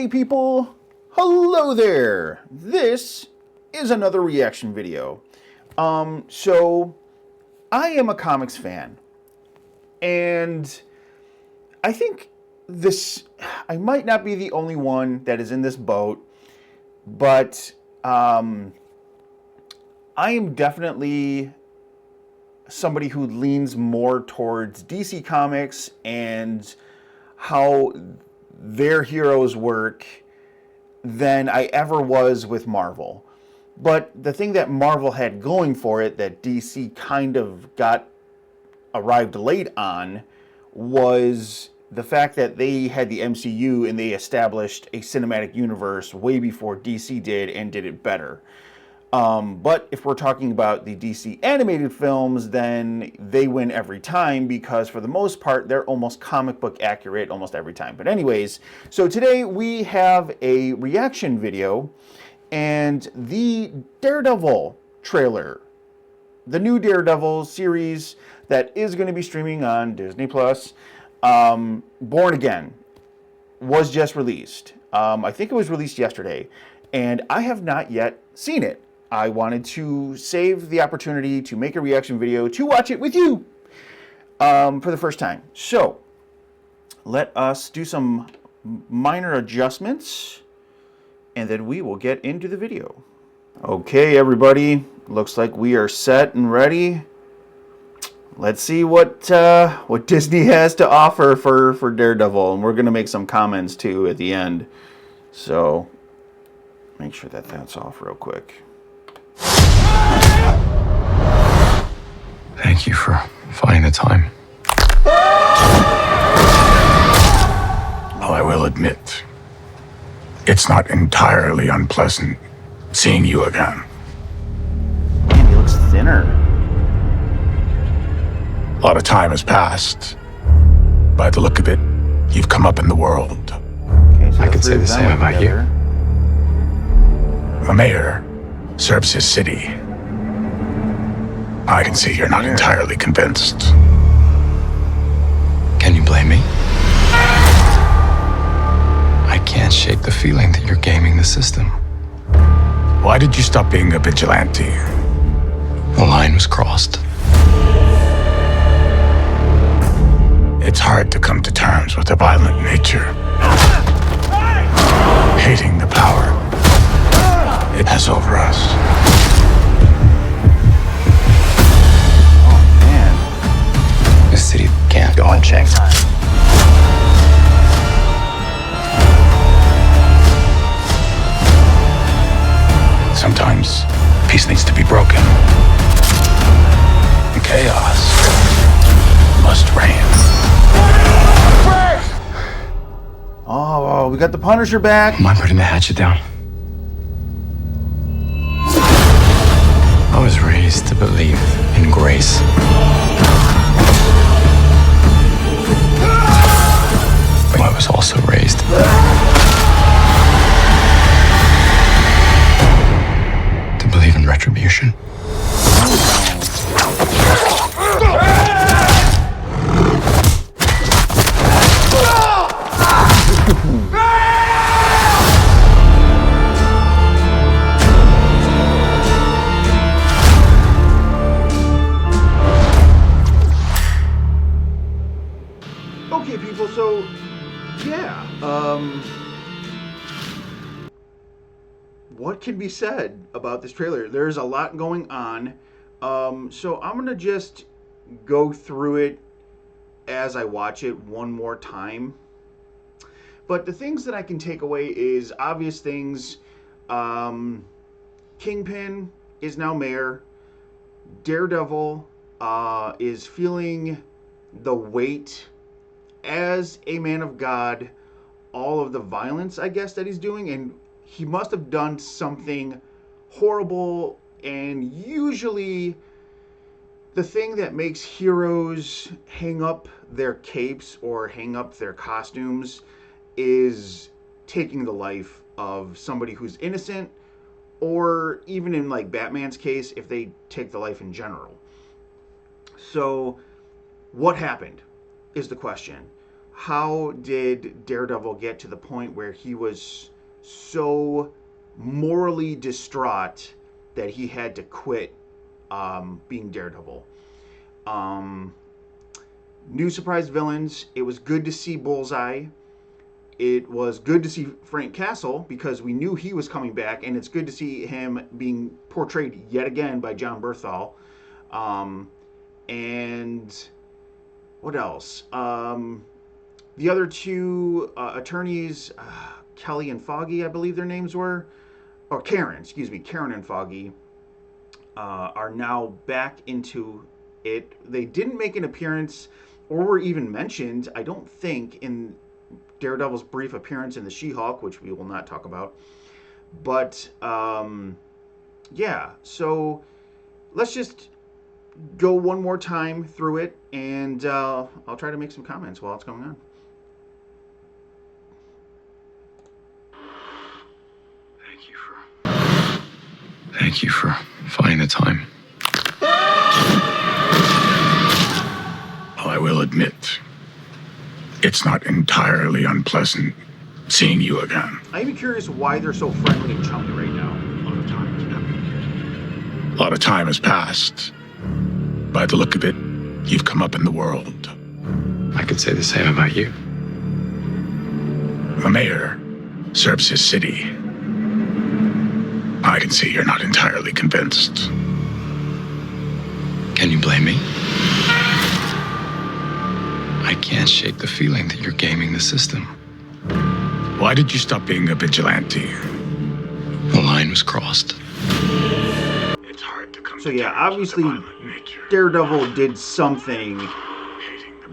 Okay, people, hello there. This is another reaction video. So I am a comics fan, and I think I might not be the only one that is in this boat, but I am definitely somebody who leans more towards DC Comics and how their heroes work than I ever was with Marvel. But the thing that Marvel had going for it that DC kind of arrived late on was the fact that they had the MCU and they established a cinematic universe way before DC did and did it better. But if we're talking about the DC animated films, then they win every time because for the most part, they're almost comic book accurate almost every time. But anyways, so today we have a reaction video and the Daredevil trailer. The new Daredevil series that is going to be streaming on Disney+, Born Again, was just released. I think it was released yesterday, and I have not yet seen it. I wanted to save the opportunity to make a reaction video to watch it with you for the first time. So let us do some minor adjustments, and then we will get into the video. Okay, everybody, looks like we are set and ready. Let's see what Disney has to offer for Daredevil, and we're going to make some comments too at the end. So make sure that that's off real quick. Thank you for finding the time. Well, I will admit, it's not entirely unpleasant seeing you again. Man, he looks thinner. A lot of time has passed. By the look of it, you've come up in the world. Okay, so I could say the same about you. The mayor serves his city. I can see you're not entirely convinced. Can you blame me? I can't shake the feeling that you're gaming the system. Why did you stop being a vigilante? The line was crossed. It's hard to come to terms with a violent nature. Hating the power it has over us. Oh, man. The city can't go unchecked. Sometimes peace needs to be broken. And chaos must reign. Oh, we got the Punisher back. Am I putting the hatchet down? I was raised to believe in grace. But I was also raised to believe in retribution. Okay, people, so yeah, what can be said about this trailer? There's a lot going on, so I'm gonna just go through it as I watch it one more time. But the things that I can take away is obvious things. Kingpin is now mayor. Daredevil is feeling the weight as a man of God, all of the violence, I guess, that he's doing, and he must have done something horrible. And usually the thing that makes heroes hang up their capes or hang up their costumes is taking the life of somebody who's innocent, or even in like Batman's case, if they take the life in general. So what happened is the question. how did Daredevil get to the point where he was so morally distraught that he had to quit being Daredevil? New surprise villains. It was good to see Bullseye. It was good to see Frank Castle because we knew he was coming back, and it's good to see him being portrayed yet again by John Berthal. And what else? The other two attorneys, Kelly and Foggy, I believe their names were, or Karen, excuse me, Karen and Foggy, are now back into it. They didn't make an appearance or were even mentioned, I don't think, in Daredevil's brief appearance in the She-Hulk, which we will not talk about. But, yeah, so let's just go one more time through it, and I'll try to make some comments while it's going on. Thank you for finding the time. I will admit, it's not entirely unpleasant seeing you again. I'm curious why they're so friendly and chummy right now. A lot of time has passed. By the look of it, you've come up in the world. I could say the same about you. The mayor serves his city. I can see you're not entirely convinced. Can you blame me? I can't shake the feeling that you're gaming the system. Why did you stop being a vigilante? The line was crossed. It's hard to come So yeah, obviously Daredevil did something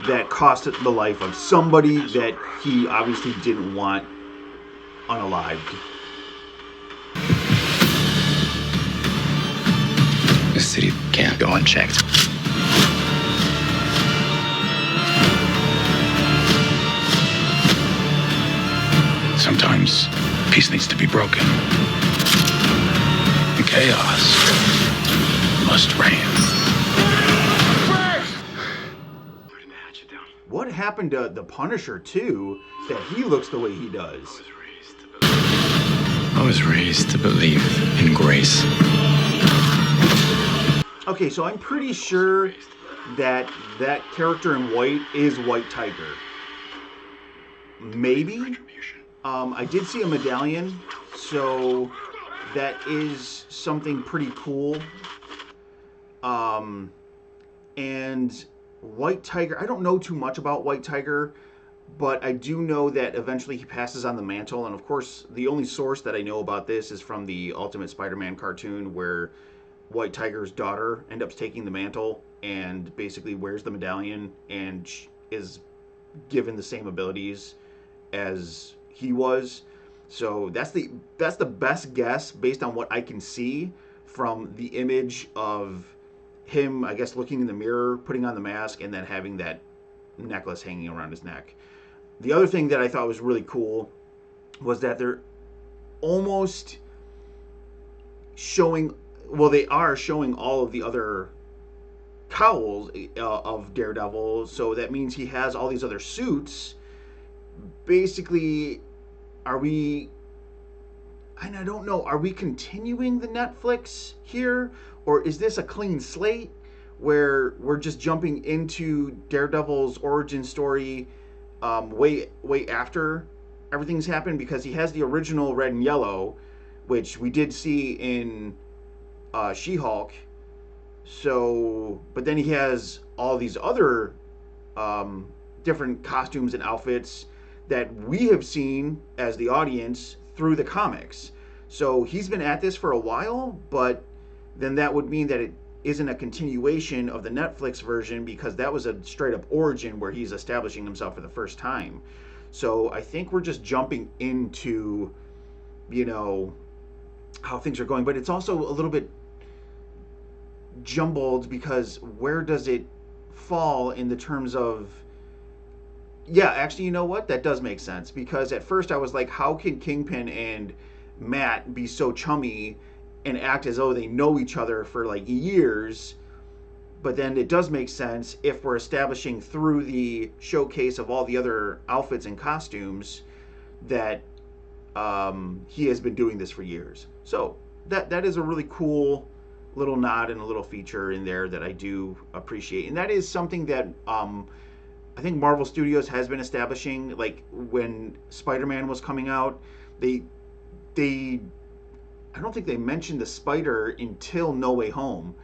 that cost the life of somebody that he obviously didn't want unalived. The city can't go unchecked. Sometimes peace needs to be broken. And chaos must reign. What happened to the Punisher too, that he looks the way he does? I was raised to believe in grace. Okay, so I'm pretty sure that that character in white is White Tiger. Maybe? I did see a medallion, so that is something pretty cool. And White Tiger, I don't know too much about White Tiger, but I do know that eventually he passes on the mantle. And of course, the only source that I know about this is from the Ultimate Spider-Man cartoon, where White Tiger's daughter ends up taking the mantle and basically wears the medallion and is given the same abilities as he was. So that's the best guess based on what I can see from the image of him, I guess, looking in the mirror, putting on the mask, and then having that necklace hanging around his neck. The other thing that I thought was really cool was that they're almost showing, well, they are showing all of the other cowls of Daredevil, so that means he has all these other suits. Basically, are we, and I don't know, are we continuing the Netflix here, or is this a clean slate where we're just jumping into Daredevil's origin story way after everything's happened? Because he has the original red and yellow, which we did see in She-Hulk. So, but then he has all these other different costumes and outfits that we have seen as the audience through the comics. So he's been at this for a while, but then that would mean that it isn't a continuation of the Netflix version, because that was a straight up origin where he's establishing himself for the first time. So I think we're just jumping into, you know, how things are going, but it's also a little bit jumbled, because where does it fall in the terms of, yeah, actually, you know what? That does make sense, because at first I was like, how can Kingpin and Matt be so chummy and act as though they know each other for like years? But then it does make sense if we're establishing through the showcase of all the other outfits and costumes that he has been doing this for years. So that is a really cool little nod and a little feature in there that I do appreciate. And that is something that I think Marvel Studios has been establishing. Like when Spider-Man was coming out, they I don't think they mentioned the spider until No Way Home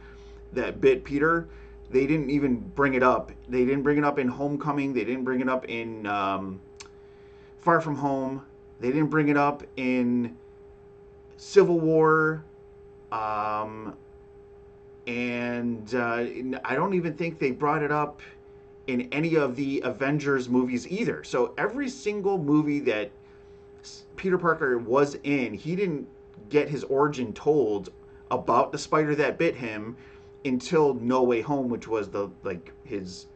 that bit Peter. They didn't even bring it up. They didn't bring it up in Homecoming. They didn't bring it up in Far From Home. They didn't bring it up in Civil War. And I don't even think they brought it up in any of the Avengers movies either. So every single movie that Peter Parker was in, he didn't get his origin told about the spider that bit him until No Way Home, which was his,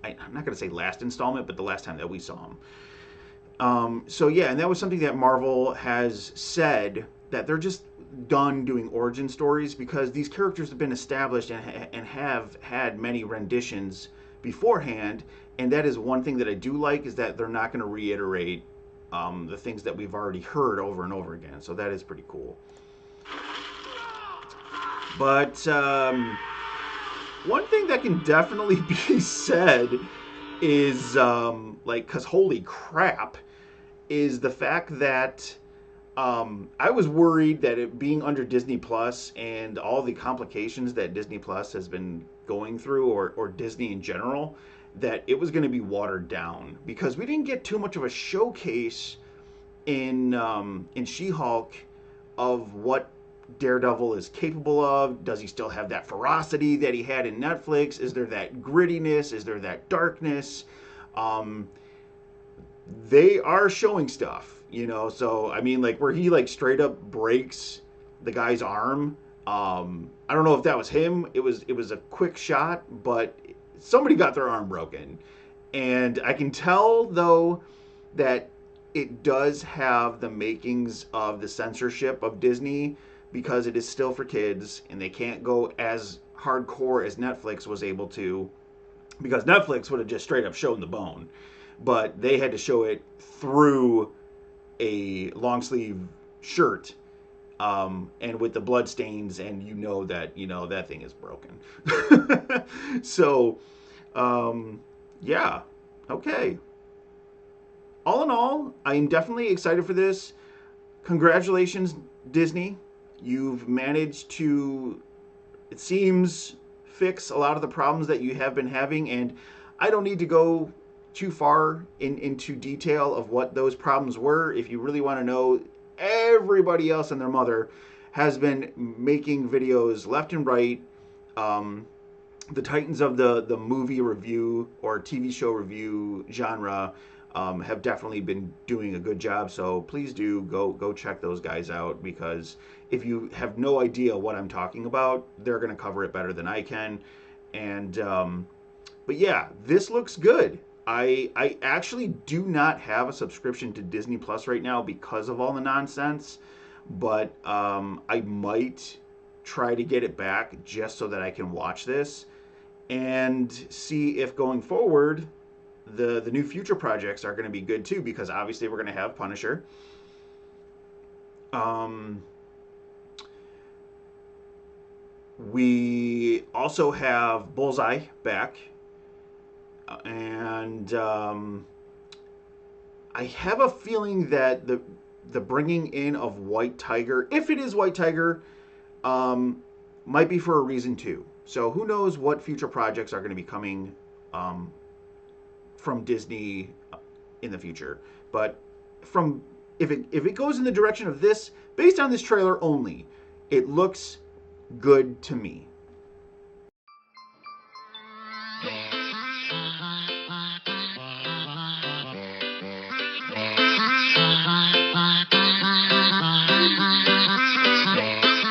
I'm not going to say last installment, but the last time that we saw him. So yeah, and that was something that Marvel has said, that they're just done doing origin stories because these characters have been established and have had many renditions beforehand. And that is one thing that I do like, is that they're not going to reiterate the things that we've already heard over and over again. So that is pretty cool. But one thing that can definitely be said is, because holy crap, is the fact that I was worried that it being under Disney Plus and all the complications that Disney Plus has been going through, or Disney in general, that it was going to be watered down, because we didn't get too much of a showcase in She-Hulk of what Daredevil is capable of. Does he still have that ferocity that he had in Netflix? Is there that grittiness? Is there that darkness? They are showing stuff, so I mean, where he straight up breaks the guy's arm. I don't know if that was him. It was a quick shot, but somebody got their arm broken. And I can tell though that it does have the makings of the censorship of Disney, because it is still for kids and they can't go as hardcore as Netflix was able to, because Netflix would have just straight up shown the bone, but they had to show it through a long sleeve shirt, and with the blood stains, and that thing is broken. So yeah, okay. All in all, I am definitely excited for this. Congratulations, Disney. You've managed to, it seems, fix a lot of the problems that you have been having, and I don't need to go too far into detail of what those problems were. If you really want to know, everybody else and their mother has been making videos left and right. The titans of the movie review or TV show review genre have definitely been doing a good job. So please do go check those guys out, because if you have no idea what I'm talking about, they're going to cover it better than I can. And but yeah, this looks good. I actually do not have a subscription to Disney Plus right now because of all the nonsense, but I might try to get it back just so that I can watch this and see if going forward the new future projects are going to be good too, because obviously we're going to have Punisher. We also have Bullseye back. And I have a feeling that the bringing in of White Tiger, if it is White Tiger, might be for a reason too. So who knows what future projects are going to be coming from Disney in the future. But if it goes in the direction of this, based on this trailer only, it looks good to me.